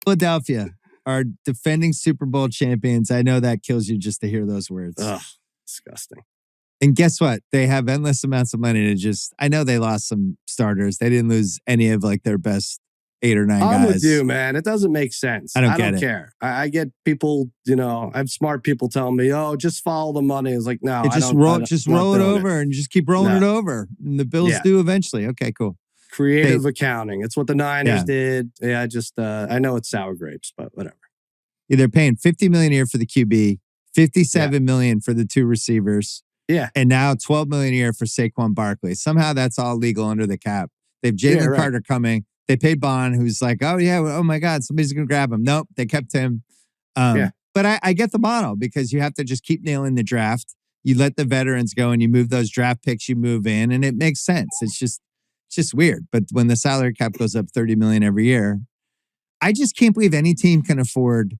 Philadelphia are defending Super Bowl champions. I know that kills you just to hear those words. Ugh, disgusting. And guess what? They have endless amounts of money to I know they lost some starters. They didn't lose any of like their best 8 or 9 guys. I'm with you, man. It doesn't make sense. I don't care. I get people, I have smart people telling me, oh, just follow the money. It's like, no, just roll it over and just keep rolling it over. And the Bills do eventually. Okay, cool. Creative accounting. It's what the Niners did. Yeah, I know it's sour grapes, but whatever. Yeah, they're paying $50 million a year for the QB, $57 million for the 2 receivers. Yeah. And now $12 million a year for Saquon Barkley. Somehow that's all legal under the cap. They have Jalen Carter coming. They paid Bond, who's like, oh my God, somebody's going to grab him. Nope, they kept him. But I get the model because you have to just keep nailing the draft. You let the veterans go and you move those draft picks, you move in, and it makes sense. It's just weird. But when the salary cap goes up $30 million every year, I just can't believe any team can afford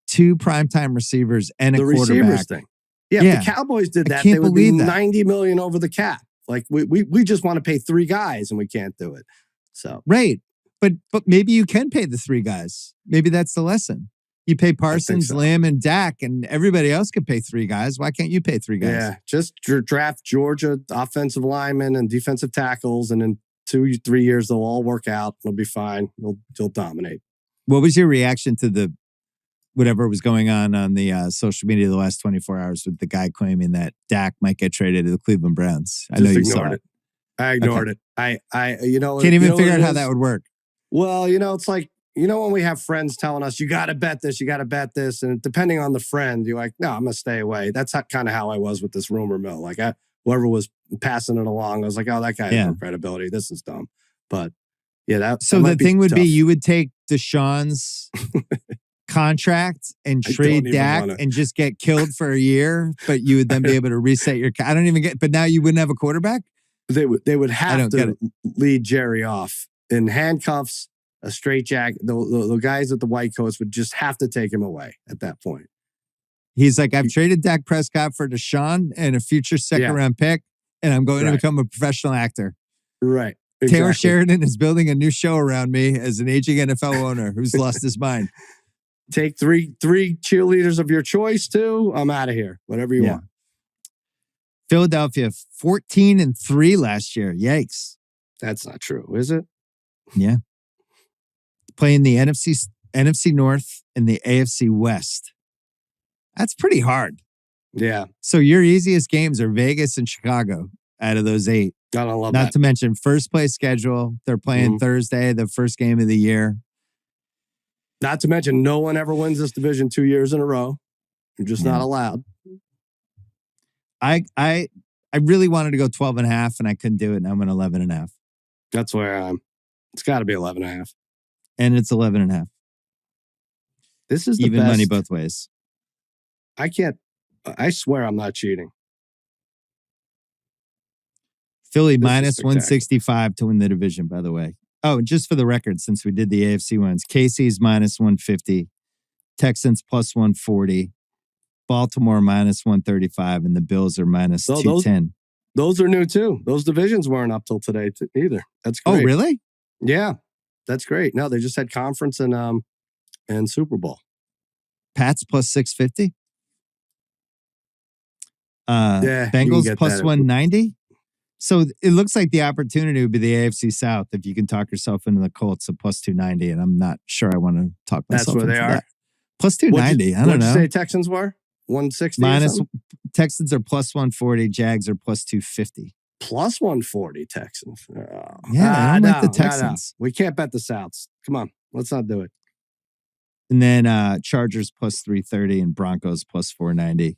2 primetime receivers and a quarterback. Receivers thing. Yeah, if the Cowboys did that, they would be $90 million over the cap. Like we just want to pay 3 guys and we can't do it. So right. But maybe you can pay the 3 guys. Maybe that's the lesson. You pay Parsons, Lamb, and Dak, and everybody else could pay 3 guys. Why can't you pay 3 guys? Yeah, just draft Georgia offensive linemen and defensive tackles, and in 2-3 years they'll all work out. They'll be fine. They'll dominate. What was your reaction to the whatever was going on the social media the last 24 hours with the guy claiming that Dak might get traded to the Cleveland Browns? I know you saw it. I ignored it. I can't even figure out how that would work. Well, it's like, when we have friends telling us, you got to bet this. And depending on the friend, you're like, no, I'm going to stay away. That's kind of how I was with this rumor mill. Like whoever was passing it along, I was like, oh, that guy has no credibility. This is dumb. But yeah, so the thing would be you would take Deshaun's contract and trade Dak and just get killed for a year, but you would then be able to reset your. I don't even get. But now you wouldn't have a quarterback. They would have to lead Jerry off in handcuffs, a straitjacket. The guys at the white coats would just have to take him away at that point. He's like, I've traded Dak Prescott for Deshaun and a future second-round pick, and I'm going to become a professional actor. Right. Exactly. Taylor Sheridan is building a new show around me as an aging NFL owner who's lost his mind. Take three cheerleaders of your choice, too. I'm out of here. Whatever you want. Philadelphia, 14-3 last year. Yikes. That's not true, is it? Yeah. Playing the NFC North and the AFC West. That's pretty hard. Yeah. So your easiest games are Vegas and Chicago out of those 8. I don't love that. Not to mention first place schedule. They're playing Thursday, the first game of the year. Not to mention no one ever wins this division 2 years in a row. You're just not allowed. I really wanted to go 12.5 and I couldn't do it. And I'm an 11.5. That's where I'm. It's got to be 11.5. And it's 11.5. This is the even best. Money both ways. I swear I'm not cheating. Philly minus 165 to win the division, by the way. Oh, just for the record, since we did the AFC ones, KC's minus 150, Texans plus 140, Baltimore minus 135, and the Bills are minus 210. Those are new too. Those divisions weren't up till today either. That's great. Oh, really? Yeah, that's great. No, they just had conference and Super Bowl. Pats plus 650. Bengals plus 190. So it looks like the opportunity would be the AFC South if you can talk yourself into the Colts at plus 290. And I'm not sure I want to talk myself into that. That's where they are. Plus 290. I don't know. What did you say Texans were? 160? Minus Texans are plus 140. Jags are plus 250. Plus 140 Texans. Oh. Yeah, I don't like the Texans. No. We can't bet the Souths. Come on. Let's not do it. And then Chargers plus 330 and Broncos plus 490.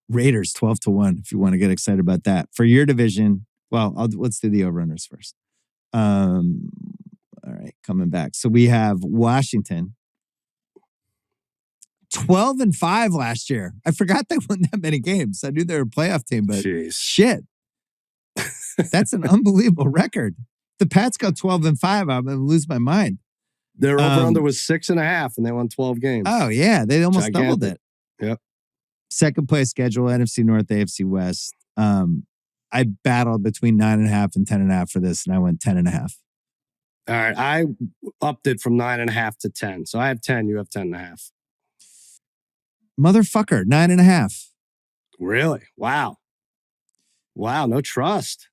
Raiders 12-1 if you want to get excited about that. For your division, well, let's do the over-runners first. All right, coming back. So we have Washington 12-5 last year. I forgot they won that many games. I knew they were a playoff team, but shit. That's an unbelievable record. The Pats go 12-5. I'm going to lose my mind. Their over-under was 6.5 and they won 12 games. Oh, yeah. They almost doubled it. Yep. Second place schedule, NFC North, AFC West. I battled between 9.5 and 10.5 for this, and I went 10.5. All right. I upped it from 9.5 to 10. So I have 10. You have 10.5. Motherfucker, 9.5. Really? Wow. Wow. No trust.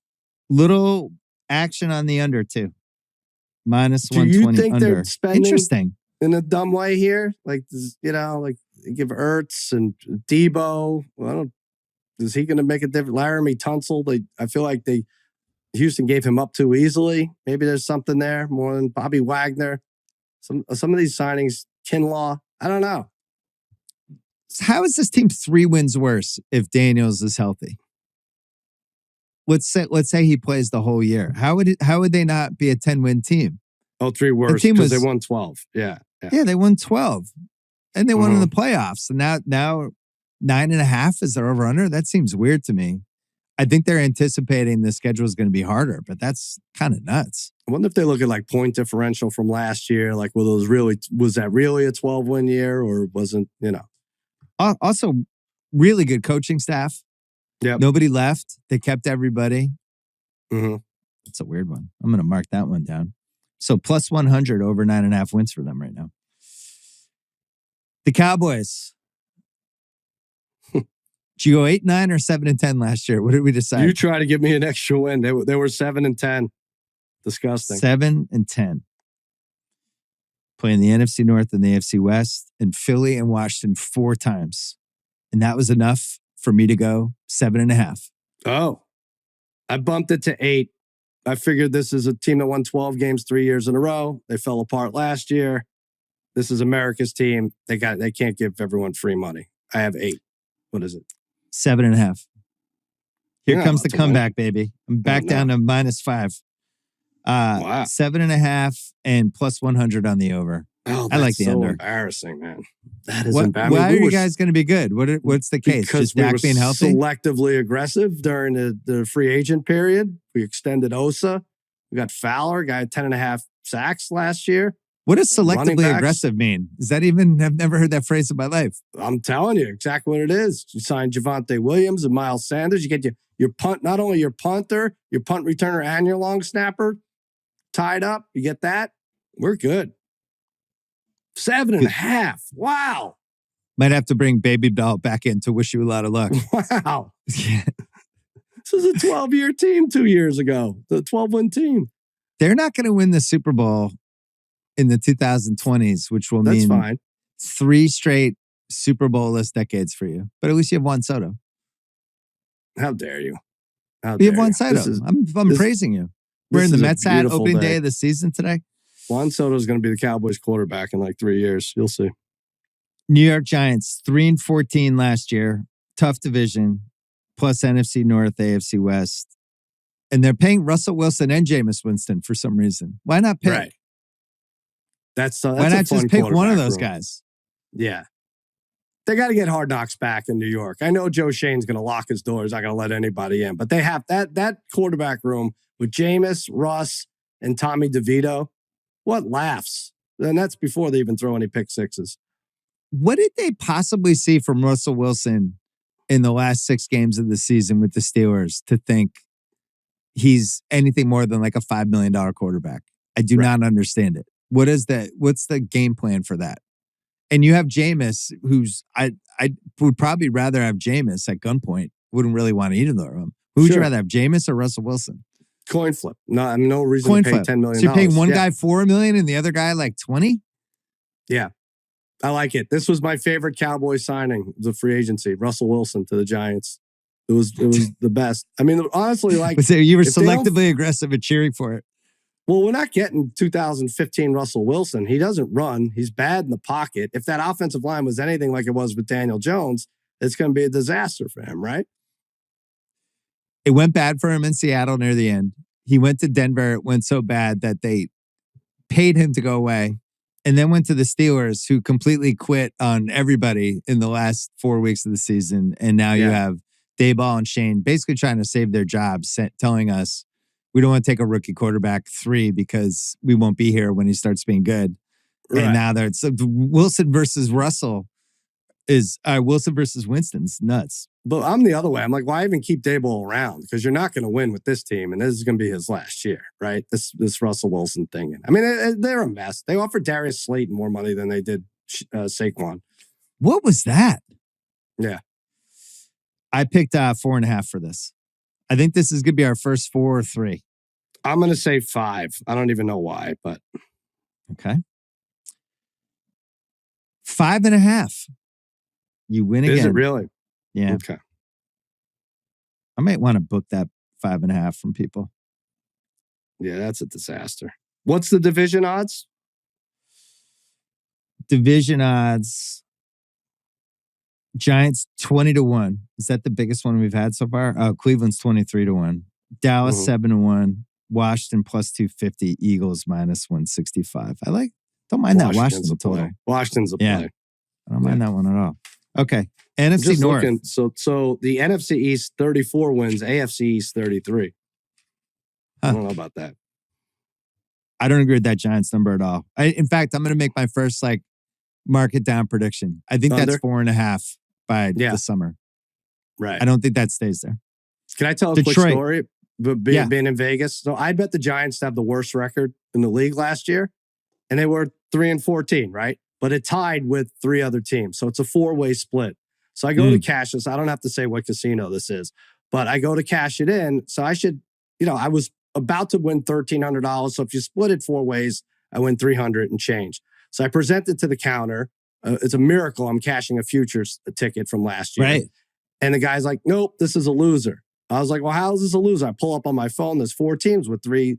Little action on the under too. Minus Do 120 you think under. they're spending Interesting in a dumb way here? Like, like give Ertz and Debo. Well, is he going to make a difference? Laramie Tunsil. I feel like Houston gave him up too easily. Maybe there's something there more than Bobby Wagner. Some of these signings, Kinlaw. I don't know. How is this team 3 wins worse if Daniels is healthy? Let's say he plays the whole year. How would they not be a 10-win team? Oh, 3 worse because they won 12. Yeah, they won 12, and they won in the playoffs. And now 9.5 is their over under. That seems weird to me. I think they're anticipating the schedule is going to be harder, but that's kind of nuts. I wonder if they look at like point differential from last year. Like, was that really a 12-win year or wasn't, Also, really good coaching staff. Yep. Nobody left. They kept everybody. Mm-hmm. That's a weird one. I'm going to mark that one down. So plus 100 over 9.5 wins for them right now. The Cowboys. Did you go 8-9 or 7-10 last year? What did we decide? You try to give me an extra win. They were 7-10. Disgusting. 7-10. Playing the NFC North and the AFC West, and Philly and Washington 4 times. And that was enough for me to go 7.5. Oh, I bumped it to 8. I figured this is a team that won 12 games 3 years in a row. They fell apart last year. This is America's team. They can't give everyone free money. I have 8. What is it? 7.5. Here comes the comeback, baby. I'm back down to -5. Wow. 7.5 and plus 100 on the over. Oh, I like the so under. Embarrassing, man. That is embarrassing. Why are you guys going to be good? What's the case? Because just Dak being healthy? Selectively aggressive during the free agent period. We extended Osa. We got Fowler, guy had 10.5 sacks last year. What does selectively aggressive mean? Is that even? I've never heard that phrase in my life. I'm telling you exactly what it is. You signed Javonte Williams and Miles Sanders. You get your punt, not only your punter, your punt returner, and your long snapper tied up. You get that? We're good. 7.5. Wow. Might have to bring Baby Bell back in to wish you a lot of luck. Wow. This was a 12-year team 2 years ago. The 12-win team. They're not going to win the Super Bowl in the 2020s, which will mean fine. 3 straight Super Bowl-less decades for you. But at least you have Juan Soto. How dare you? You have Juan Soto. I'm praising you. We're in the Mets hat opening day of the season today. Juan Soto is going to be the Cowboys quarterback in like 3 years. You'll see. New York Giants, 3-14 last year. Tough division. Plus NFC North, AFC West. And they're paying Russell Wilson and Jameis Winston for some reason. Why not pick? Right. That's why not just pick one of those guys? Yeah. They got to get Hard Knocks back in New York. I know Joe Shane's going to lock his doors. Not going to let anybody in. But they have that quarterback room with Jameis, Russ, and Tommy DeVito. What laughs? And that's before they even throw any pick sixes. What did they possibly see from Russell Wilson in the last 6 games of the season with the Steelers to think he's anything more than like a $5 million quarterback? I do not understand it. What's the game plan for that? And you have Jameis, who's I would probably rather have Jameis at gunpoint. Wouldn't really want either of them. Who would you rather have, Jameis or Russell Wilson? Coin flip. No reason to pay $10 million. So you're paying one guy $4 million and the other guy like 20? Yeah. I like it. This was my favorite Cowboy signing, the free agency. Russell Wilson to the Giants. It was the best. I mean, honestly, like so you were selectively aggressive at cheering for it. Well, we're not getting 2015 Russell Wilson. He doesn't run. He's bad in the pocket. If that offensive line was anything like it was with Daniel Jones, it's going to be a disaster for him, right? It went bad for him in Seattle near the end. He went to Denver. It went so bad that they paid him to go away, and then went to the Steelers, who completely quit on everybody in the last 4 weeks of the season. And now you have Dayball and Shane basically trying to save their jobs, telling us, we don't want to take a rookie quarterback 3 because we won't be here when he starts being good. Right. And now Wilson versus Russell is Wilson versus Winston's nuts. But I'm the other way. I'm like, why even keep Daboll around? Because you're not going to win with this team, and this is going to be his last year, right? This Russell Wilson thing. I mean, they're a mess. They offered Darius Slayton more money than they did Saquon. What was that? Yeah. I picked 4.5 for this. I think this is going to be our first 4 or 3. I'm going to say 5. I don't even know why, but. Okay. 5.5. You win again. Is it really? Yeah. Okay. I might want to book that 5.5 from people. Yeah, that's a disaster. What's the division odds? Division odds. Giants 20-1. Is that the biggest one we've had so far? Cleveland's 23-1. Dallas 7-1. Washington plus 250. Eagles minus 165. Don't mind that Washington total. Washington's a play. I don't mind that one at all. Okay. NFC North. So the NFC East 34 wins, AFC East 33. I don't know about that. I don't agree with that Giants number at all. In fact, I'm going to make my first market down prediction. I think that's 4.5 by the summer. Right. I don't think that stays there. Can I tell a quick story? Being in Vegas. So I bet the Giants have the worst record in the league last year. And they were 3-14, right? But it tied with 3 other teams. So it's a 4-way split. So I go to cash this. I don't have to say what casino this is, but I go to cash it in. So I should, I was about to win $1,300. So if you split it 4 ways, I win 300 and change. So I present it to the counter. It's a miracle I'm cashing a futures ticket from last year. Right. And the guy's like, nope, this is a loser. I was like, well, how is this a loser? I pull up on my phone. There's 4 teams with 3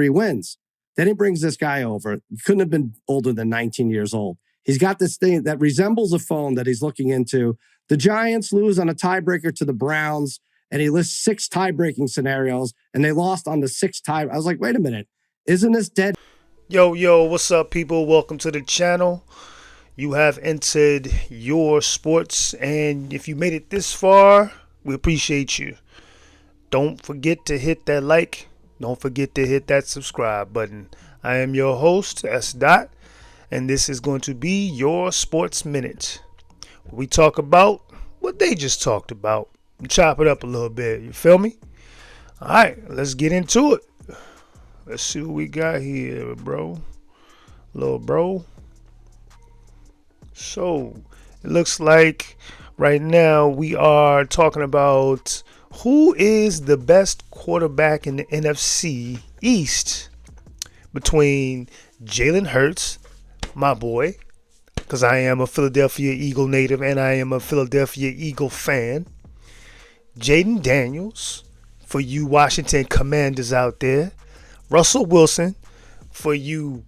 wins. Then he brings this guy over. He couldn't have been older than 19 years old. He's got this thing that resembles a phone that he's looking into. The Giants lose on a tiebreaker to the Browns, and he lists 6 tie-breaking scenarios, and they lost on the 6th tie. I was like, wait a minute. Isn't this dead? Yo, what's up, people? Welcome to the channel. You have entered your sports, and if you made it this far, we appreciate you. Don't forget to hit that like. Don't forget to hit that subscribe button. I am your host, S. Dot, and this is going to be your Sports Minute. We talk about what they just talked about. Chop it up a little bit. You feel me? All right, let's get into it. Let's see what we got here, bro. Little bro. So, it looks like right now we are talking about who is the best quarterback in the NFC East between Jalen Hurts, my boy, because I am a Philadelphia Eagle native and I am a Philadelphia Eagle fan. Jayden Daniels, for you Washington Commanders out there. Russell Wilson, for you,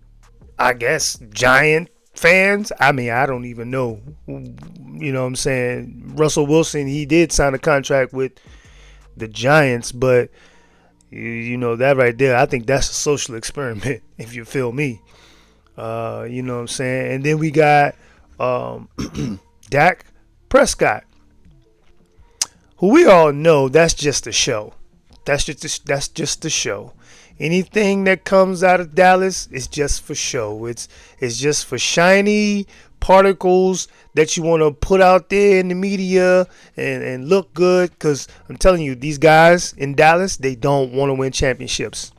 I guess, Giant fans. I mean, I don't even know. You know what I'm saying? Russell Wilson, he did sign a contract with the Giants, but you know that right there, I think that's a social experiment, if you feel me. You know what I'm saying? And then we got Dak Prescott, who we all know that's just a show. That's just a show. Anything that comes out of Dallas is just for show. It's just for shiny particles that you want to put out there in the media and look good. Because I'm telling you, these guys in Dallas, they don't want to win championships.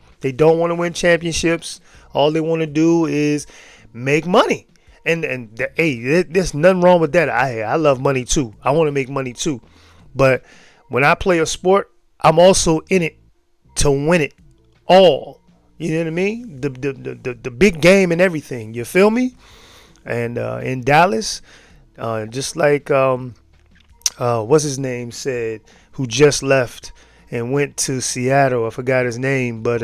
All they want to do is make money. And hey, there's nothing wrong with that. I love money too. I want to make money too. But when I play a sport, I'm also in it to win it all. You know what I mean? The big game and everything. You feel me? And in Dallas, just like what's his name said, who just left and went to Seattle. I forgot his name, but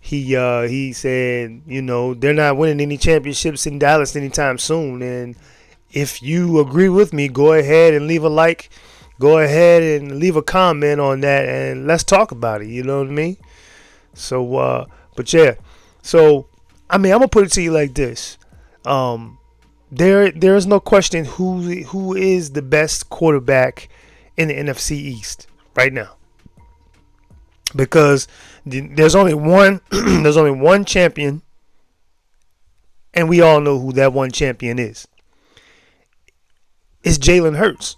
he said, you know, they're not winning any championships in Dallas anytime soon. And if you agree with me, go ahead and leave a like. Go ahead and leave a comment on that, and let's talk about it. You know what I mean? So, but yeah. So, I mean, I'm gonna put it to you like this. There is no question who is the best quarterback in the NFC East right now, because there's only one there's only one champion, and we all know who that one champion is. It's Jalen Hurts.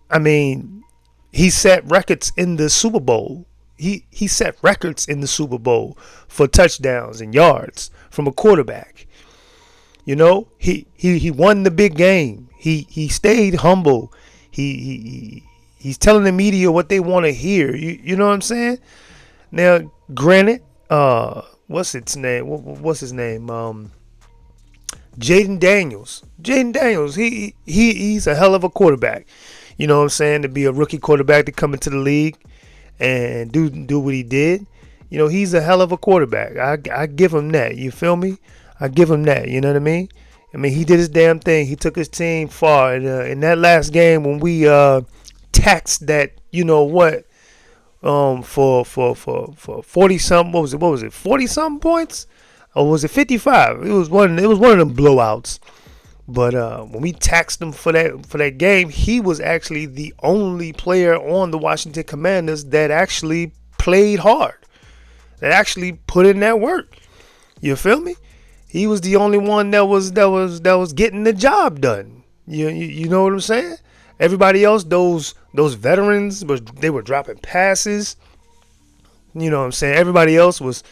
I mean, he set records in the Super Bowl. He set records in the Super Bowl for touchdowns and yards from a quarterback. You know, he won the big game. He stayed humble. He's telling the media what they want to hear. You know what I'm saying? Now, granted, what's his name? What's his name? Jayden Daniels. Jayden Daniels. He's a hell of a quarterback. You know what I'm saying? To be a rookie quarterback to come into the league and do what he did. You know, he's a hell of a quarterback. I give him that. You feel me? I give him that. You know what I mean? I mean, he did his damn thing. He took his team far. In that last game when we taxed that, you know what, for 40 something. What was it? 40 something points, or was it 55? It was one of them blowouts. But when we taxed him for that game, he was actually the only player on the Washington Commanders that actually played hard, that actually put in that work. You feel me? He was the only one that was getting the job done. You know what I'm saying? Everybody else, those veterans, they were dropping passes. You know what I'm saying? Everybody else was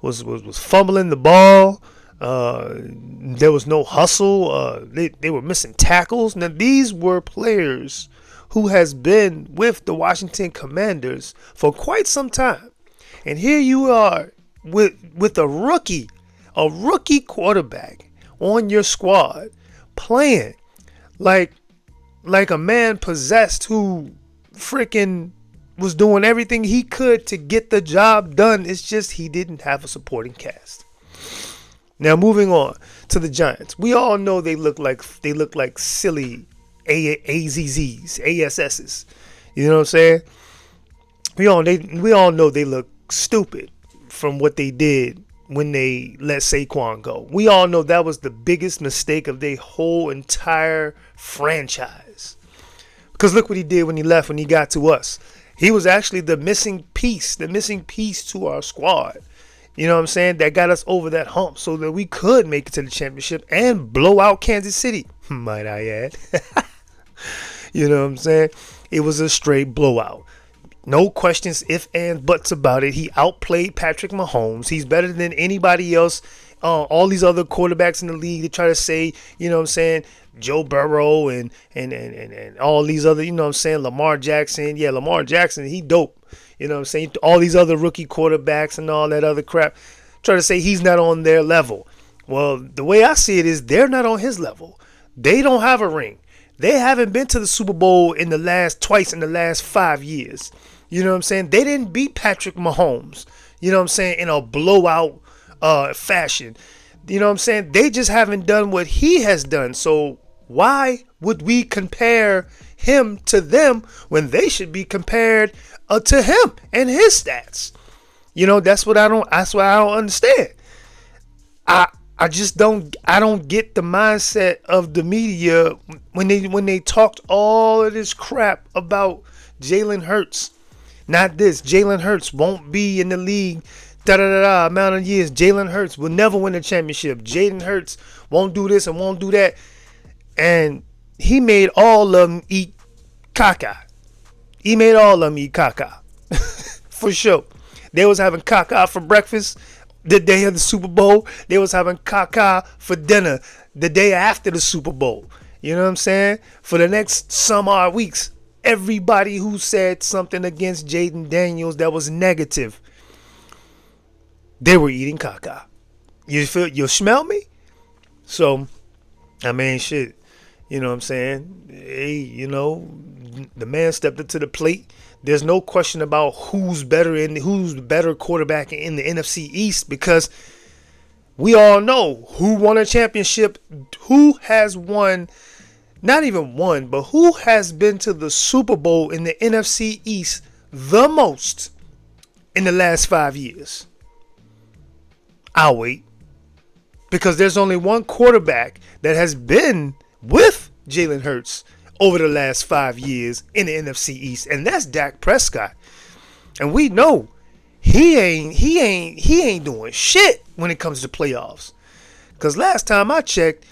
fumbling the ball. There was no hustle. They were missing tackles. Now these were players who has been with the Washington Commanders for quite some time, and here you are with a rookie quarterback on your squad playing like a man possessed who freaking was doing everything he could to get the job done. It's just he didn't have a supporting cast. Now moving on to the Giants. We all know they look like silly AZZs, ASSs. You know what I'm saying? We all know they look stupid from what they did when they let Saquon go. We all know that was the biggest mistake of their whole entire franchise. Because look what he did when he left, when he got to us. He was actually the missing piece to our squad. You know what I'm saying? That got us over that hump so that we could make it to the championship and blow out Kansas City, might I add. You know what I'm saying? It was a straight blowout. No questions, ifs, and buts about it. He outplayed Patrick Mahomes. He's better than anybody else. All these other quarterbacks in the league, they try to say, you know what I'm saying, Joe Burrow and all these other, you know what I'm saying, Lamar Jackson. Yeah, Lamar Jackson, he dope. You know what I'm saying? All these other rookie quarterbacks and all that other crap. Try to say he's not on their level. Well, the way I see it is they're not on his level. They don't have a ring. They haven't been to the Super Bowl twice in the last 5 years. You know what I'm saying? They didn't beat Patrick Mahomes, you know what I'm saying, in a blowout fashion. You know what I'm saying? They just haven't done what he has done. So why would we compare him to them when they should be compared to him and his stats? You know, that's what I don't understand. I just don't get the mindset of the media when they talked all of this crap about Jalen Hurts. Not this. Jalen Hurts won't be in the league amount of years. Jalen Hurts will never win a championship. Jalen Hurts won't do this and won't do that. And he made all of them eat caca. He made all of them eat caca. For sure. They was having caca for breakfast the day of the Super Bowl. They was having caca for dinner the day after the Super Bowl. You know what I'm saying? For the next some odd weeks, everybody who said something against Jayden Daniels that was negative, they were eating caca. You smell me? So, I mean, shit. You know what I'm saying? Hey, you know, the man stepped up to the plate. There's no question about who's the better quarterback in the NFC East, because we all know who won a championship, who has won, not even one, but who has been to the Super Bowl in the NFC East the most in the last 5 years. I'll wait. Because there's only one quarterback that has been with Jalen Hurts over the last 5 years in the NFC East, and that's Dak Prescott. And we know he ain't doing shit when it comes to playoffs. Because last time I checked,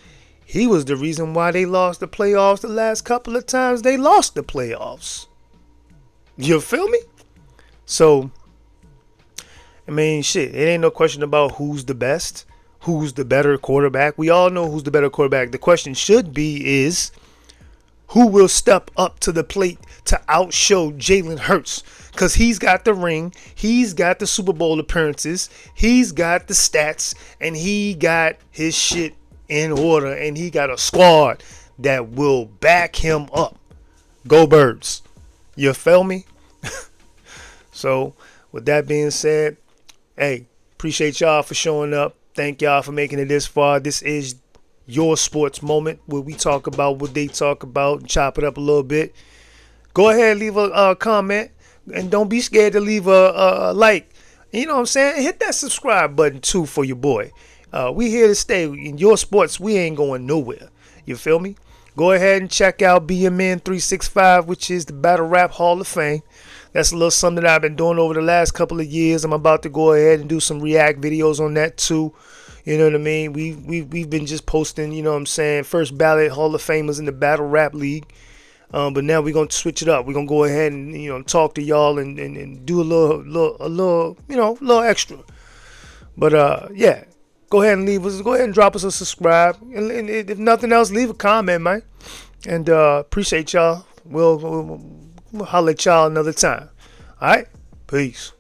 He was the reason why they lost the playoffs the last couple of times they lost the playoffs. You feel me? So, I mean, shit, it ain't no question about who's the best, who's the better quarterback. We all know who's the better quarterback. The question should be is, who will step up to the plate to outshow Jalen Hurts? Because he's got the ring, he's got the Super Bowl appearances, he's got the stats, and he got his shit in order, and he got a squad that will back him up. Go Birds. You feel me? So, with that being said, hey, appreciate y'all for showing up. Thank y'all for making it this far. This is your sports moment where we talk about what they talk about and chop it up a little bit. Go ahead and leave a comment, and don't be scared to leave a like. You know what I'm saying? Hit that subscribe button too for your boy. We here to stay. In your sports, we ain't going nowhere. You feel me? Go ahead and check out BMN 365, which is the Battle Rap Hall of Fame. That's a little something that I've been doing over the last couple of years. I'm about to go ahead and do some react videos on that too. You know what I mean? We've been just posting, you know what I'm saying, first ballot Hall of Famers in the Battle Rap League. But now we're gonna switch it up. We're gonna go ahead and, you know, talk to y'all and do a little, you know, a little extra. But yeah. Go ahead and drop us a subscribe. And if nothing else, leave a comment, man. And appreciate y'all. We'll holler at y'all another time. All right? Peace.